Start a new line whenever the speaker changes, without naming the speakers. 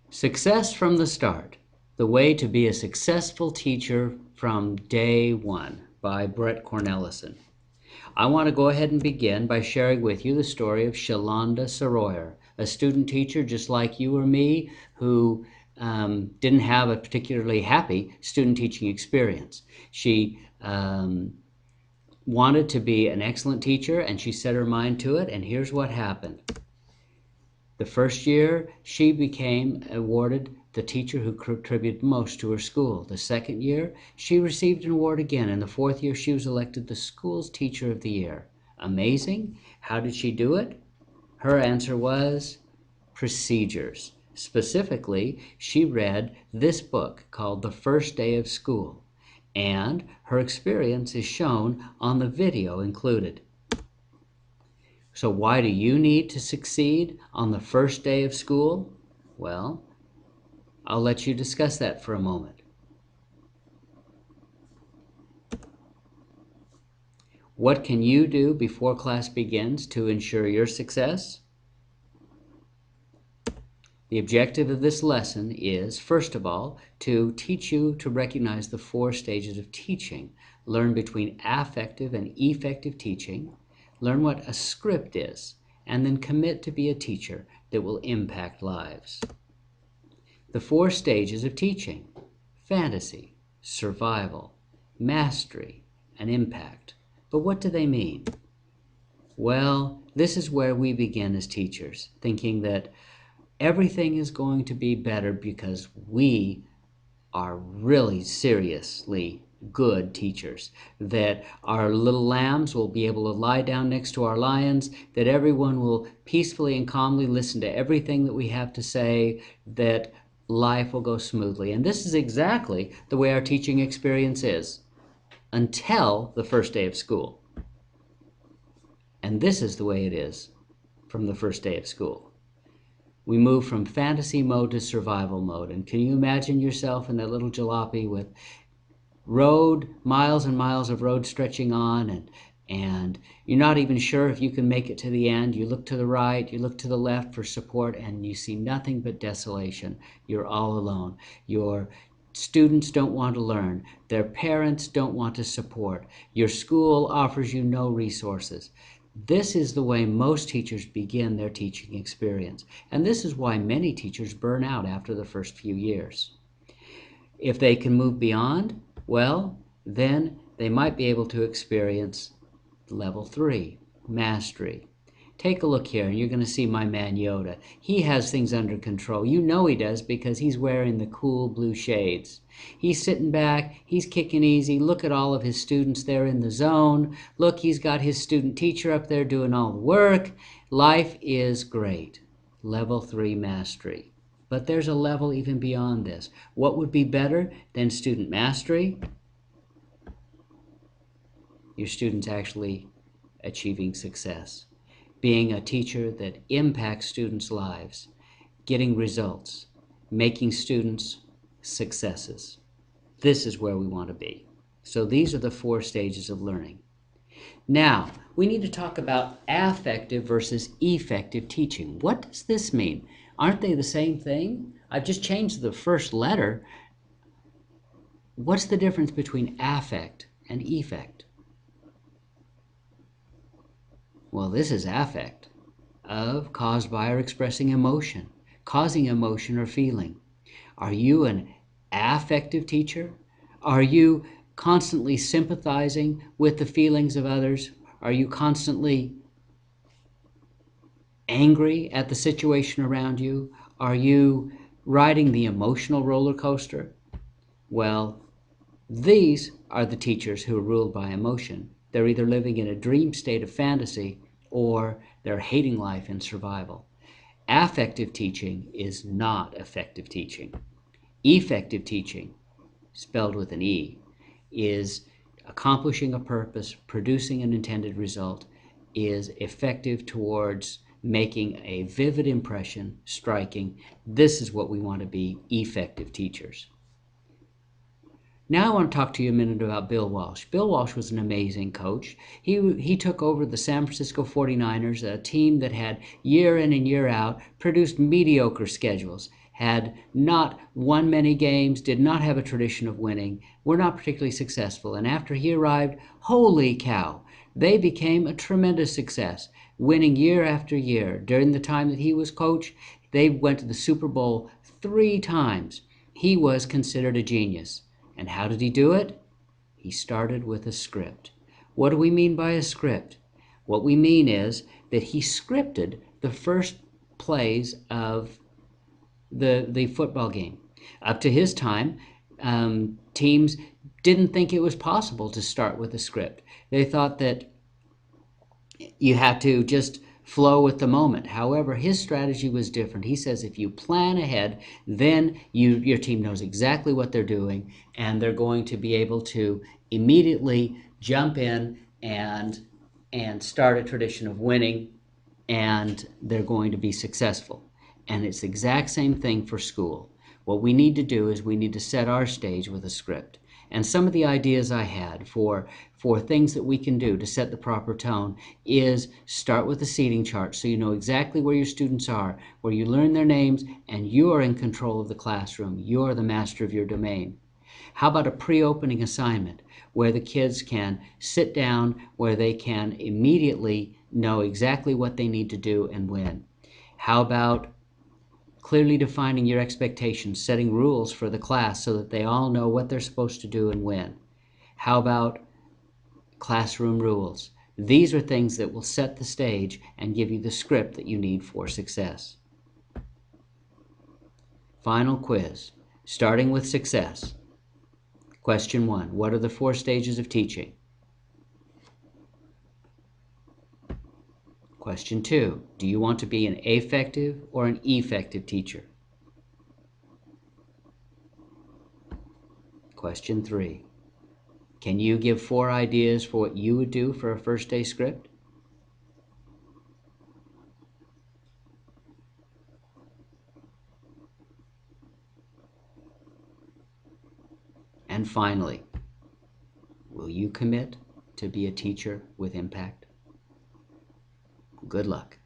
Success from the Start: The Way to Be a Successful Teacher from Day One by Brett Cornelison. I want to go ahead and begin by sharing with you the story of Shalonda Saroyer, a student teacher just like you or me who didn't have a particularly happy student teaching experience. She wanted to be an excellent teacher and she set her mind to it, and here's what happened. The first year, she became awarded the teacher who contributed most to her school. The second year, she received an award again. And the fourth year, she was elected the school's teacher of the year. Amazing. How did she do it? Her answer was procedures. Specifically, she read this book called The First Day of School, and her experience is shown on the video included. So why do you need to succeed on the first day of school? Well, I'll let you discuss that for a moment. What can you do before class begins to ensure your success? The objective of this lesson is, first of all, to teach you to recognize the 4 stages of teaching. Learn between affective and effective teaching. Learn what a script is, and then commit to be a teacher that will impact lives. The 4 stages of teaching: fantasy, survival, mastery, and impact. But what do they mean? Well, this is where we begin as teachers, thinking that everything is going to be better because we are really seriously good teachers, that our little lambs will be able to lie down next to our lions, that everyone will peacefully and calmly listen to everything that we have to say, that life will go smoothly. And this is exactly the way our teaching experience is until the first day of school. And this is the way it is from the first day of school. We move from fantasy mode to survival mode. And can you imagine yourself in that little jalopy with road, miles and miles of road stretching on, and you're not even sure if you can make it to the end. You look to the right, you look to the left for support, and you see nothing but desolation. You're all alone. Your students don't want to learn. Their parents don't want to support. Your school offers you no resources. This is the way most teachers begin their teaching experience. And this is why many teachers burn out after the first few years. If they can move beyond, well, then they might be able to experience level 3, mastery. Take a look here, and you're going to see my man Yoda. He has things under control. You know he does because he's wearing the cool blue shades. He's sitting back, he's kicking easy. Look at all of his students there in the zone. Look, he's got his student teacher up there doing all the work. Life is great. Level 3 mastery. But there's a level even beyond this. What would be better than student mastery? Your students actually achieving success. Being a teacher that impacts students' lives, getting results, making students successes. This is where we want to be. So these are the 4 stages of learning. Now, we need to talk about affective versus effective teaching. What does this mean? Aren't they the same thing? I've just changed the first letter. What's the difference between affect and effect? Well, this is affect, caused by or expressing emotion, causing emotion or feeling. Are you an affective teacher? Are you constantly sympathizing with the feelings of others? Are you constantly angry at the situation around you? Are you riding the emotional roller coaster? Well, these are the teachers who are ruled by emotion. They're either living in a dream state of fantasy or they're hating life in survival. Affective teaching is not effective teaching. Effective teaching, spelled with an E, is accomplishing a purpose, producing an intended result, is effective towards making a vivid impression, striking. This is what we want to be, effective teachers. Now I want to talk to you a minute about Bill Walsh. Bill Walsh was an amazing coach. He took over the San Francisco 49ers, a team that had year in and year out produced mediocre schedules, had not won many games, did not have a tradition of winning, were not particularly successful. And after he arrived, holy cow, they became a tremendous success, winning year after year. During the time that he was coach, they went to the Super Bowl 3 times. He was considered a genius. And how did he do it? He started with a script. What do we mean by a script? What we mean is that he scripted the first plays of the football game. Up to his time, teams didn't think it was possible to start with a script. They thought that you had to just flow with the moment. However, his strategy was different. He says if you plan ahead, then your team knows exactly what they're doing, and they're going to be able to immediately jump in and start a tradition of winning, and they're going to be successful. And it's the exact same thing for school. What we need to do is we need to set our stage with a script. And some of the ideas I had for things that we can do to set the proper tone is start with a seating chart so you know exactly where your students are, where you learn their names, and you're in control of the classroom. You're the master of your domain. How about a pre-opening assignment where the kids can sit down, where they can immediately know exactly what they need to do and when? How about clearly defining your expectations, setting rules for the class so that they all know what they're supposed to do and when? How about classroom rules? These are things that will set the stage and give you the script that you need for success. Final quiz, starting with success. Question 1, what are the 4 stages of teaching? Question 2, do you want to be an affective or an effective teacher? Question 3, can you give 4 ideas for what you would do for a first day script? And finally, will you commit to be a teacher with impact? Good luck.